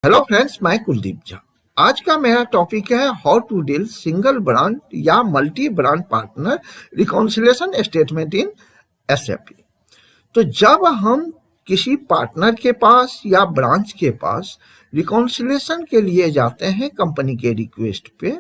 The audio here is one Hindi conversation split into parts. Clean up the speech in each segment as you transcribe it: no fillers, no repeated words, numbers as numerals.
हेलो फ्रेंड्स, मैं कुलदीप झा। आज का मेरा टॉपिक है how to deal single brand या multi brand partner reconciliation statement in SAP. तो जब हम किसी पार्टनर के पास या ब्रांच के पास रिकॉन्सिलिएशन के लिए जाते हैं कंपनी के रिक्वेस्ट पे,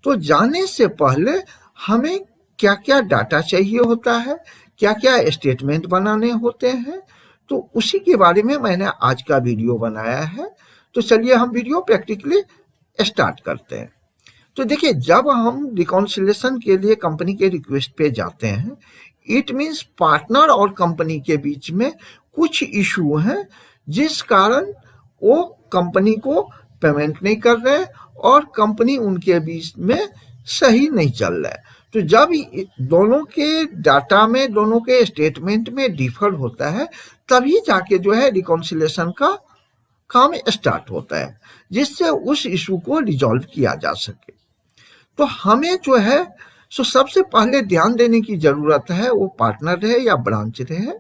तो जाने से पहले हमें क्या क्या डाटा चाहिए होता है, क्या क्या स्टेटमेंट बनाने होते हैं, तो उसी के बारे में मैंने आज का वीडियो बनाया है। तो चलिए हम वीडियो प्रैक्टिकली स्टार्ट करते हैं। तो देखिए, जब हम रिकॉन्सिलिएशन के लिए कंपनी के रिक्वेस्ट पे जाते हैं, इट मीन्स पार्टनर और कंपनी के बीच में कुछ इशू हैं जिस कारण वो कंपनी को पेमेंट नहीं कर रहे और कंपनी उनके बीच में सही नहीं चल रहा है। तो जब दोनों के डाटा में, दोनों के स्टेटमेंट में डिफर होता है, तभी जाके जो है रिकॉन्सिलिएशन का काम स्टार्ट होता है, जिससे उस इशू को रिजॉल्व किया जा सके। तो हमें जो है सबसे पहले ध्यान देने की जरूरत है, वो पार्टनर रहे या ब्रांच रहे,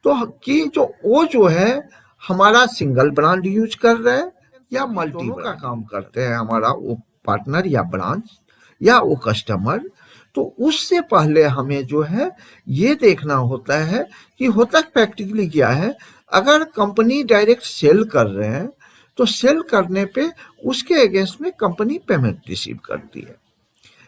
तो कि वो जो है हमारा सिंगल ब्रांड यूज कर रहे हैं या मल्टी का काम करते हैं, हमारा वो पार्टनर या ब्रांच या वो कस्टमर। तो उससे पहले हमें जो है ये देखना होता है कि होता प्रैक्टिकली क्या है। अगर कंपनी डायरेक्ट सेल कर रहे हैं तो सेल करने पे उसके अगेंस्ट में कंपनी पेमेंट रिसीव करती है,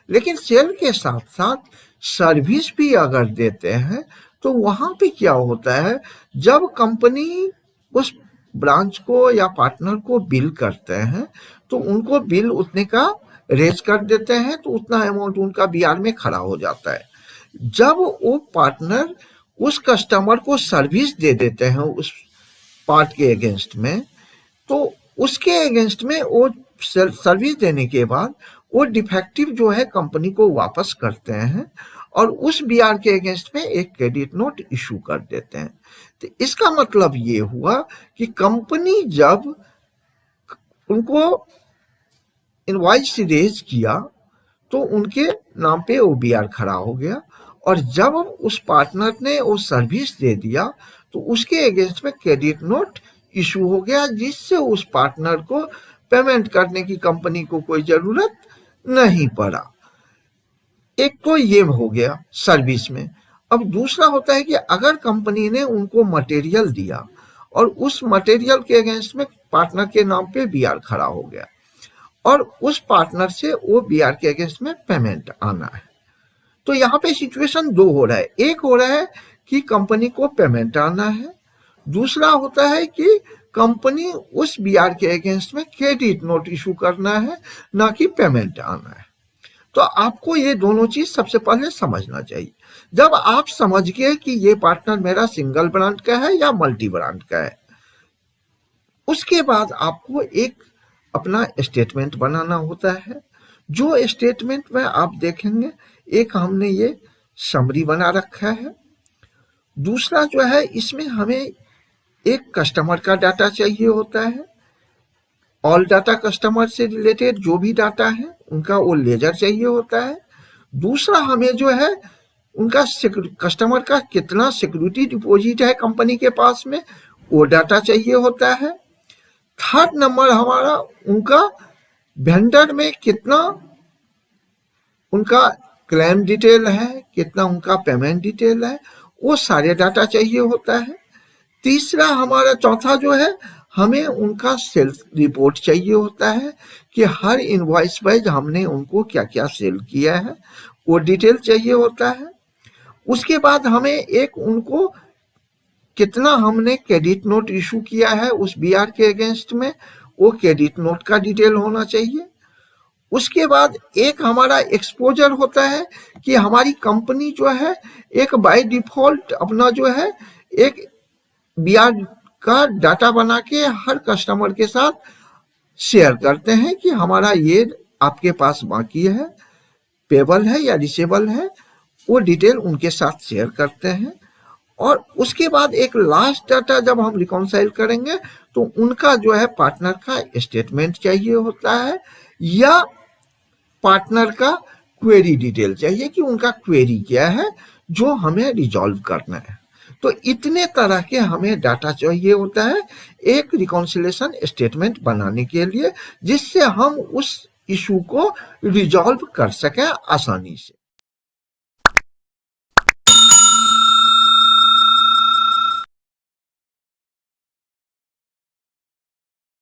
लेकिन सेल के साथ साथ सर्विस भी अगर देते हैं तो वहां पे क्या होता है, जब कंपनी उस ब्रांच को या पार्टनर को बिल करते हैं तो उनको बिल उतने का रेज कर देते हैं, तो उतना अमाउंट उनका बीआर में खड़ा हो जाता है। जब वो पार्टनर उस कस्टमर को सर्विस दे देते हैं उस पार्ट के अगेंस्ट में, तो उसके अगेंस्ट में वो सर्विस देने के बाद वो डिफेक्टिव जो है कंपनी को वापस करते हैं और उस बीआर के अगेंस्ट में एक क्रेडिट नोट इशू कर देते हैं। तो इसका मतलब ये हुआ कि कंपनी जब उनको इनवॉइस रेज किया तो उनके नाम पे वो बीआर खड़ा हो गया, और जब उस पार्टनर ने वो सर्विस दे दिया तो उसके अगेंस्ट में क्रेडिट नोट इशू हो गया, जिससे उस पार्टनर को पेमेंट करने की कंपनी को कोई जरूरत नहीं पड़ा। एक तो ये हो गया सर्विस में। अब दूसरा होता है कि अगर कंपनी ने उनको मटेरियल दिया और उस मटेरियल के अगेंस्ट में पार्टनर के नाम पे बीआर खड़ा हो गया और उस पार्टनर से वो बीआर के अगेंस्ट में पेमेंट आना है, तो यहाँ पे सिचुएशन दो हो रहा है। एक हो रहा है कि कंपनी को पेमेंट आना है, दूसरा होता है कि कंपनी उस बीआर के अगेंस्ट में क्रेडिट नोट इशू करना है, ना कि पेमेंट आना है। तो आपको ये दोनों चीज सबसे पहले समझना चाहिए। जब आप समझ गए कि ये पार्टनर मेरा सिंगल ब्रांड का है या मल्टी ब्रांड का है, उसके बाद आपको एक अपना स्टेटमेंट बनाना होता है। जो स्टेटमेंट में आप देखेंगे, एक हमने ये समरी बना रखा है, दूसरा जो है इसमें हमें एक कस्टमर का डाटा चाहिए होता है, ऑल डाटा कस्टमर से रिलेटेड जो भी डाटा है उनका वो लेजर चाहिए होता है। दूसरा हमें जो है उनका कस्टमर का कितना सिक्योरिटी डिपॉजिट है कंपनी के पास में, वो डाटा चाहिए होता है। थर्ड नंबर हमारा उनका वेंडर में कितना उनका क्लेम डिटेल है, कितना उनका पेमेंट डिटेल है, वो सारे डाटा चाहिए होता है। तीसरा हमारा चौथा जो है, हमें उनका सेल्स रिपोर्ट चाहिए होता है कि हर इनवॉइस वाइज हमने उनको क्या क्या सेल किया है, वो डिटेल चाहिए होता है। उसके बाद हमें एक उनको कितना हमने क्रेडिट नोट इशू किया है उस बीआर के अगेंस्ट में, वो क्रेडिट नोट का डिटेल होना चाहिए। उसके बाद एक हमारा एक्सपोजर होता है कि हमारी कंपनी जो है एक बाय डिफॉल्ट अपना जो है एक बीआर का डाटा बना के हर कस्टमर के साथ शेयर करते हैं कि हमारा ये आपके पास बाकी है, पेबल है या रिसेबल है, वो डिटेल उनके साथ शेयर करते हैं। और उसके बाद एक लास्ट डाटा जब हम रिकॉन्साइल करेंगे तो उनका जो है पार्टनर का स्टेटमेंट चाहिए होता है, या पार्टनर का क्वेरी डिटेल चाहिए कि उनका क्वेरी क्या है जो हमें रिजॉल्व करना है। तो इतने तरह के हमें डाटा चाहिए होता है एक रिकॉन्सिलेशन स्टेटमेंट बनाने के लिए, जिससे हम उस इशू को रिजॉल्व कर सकें आसानी से।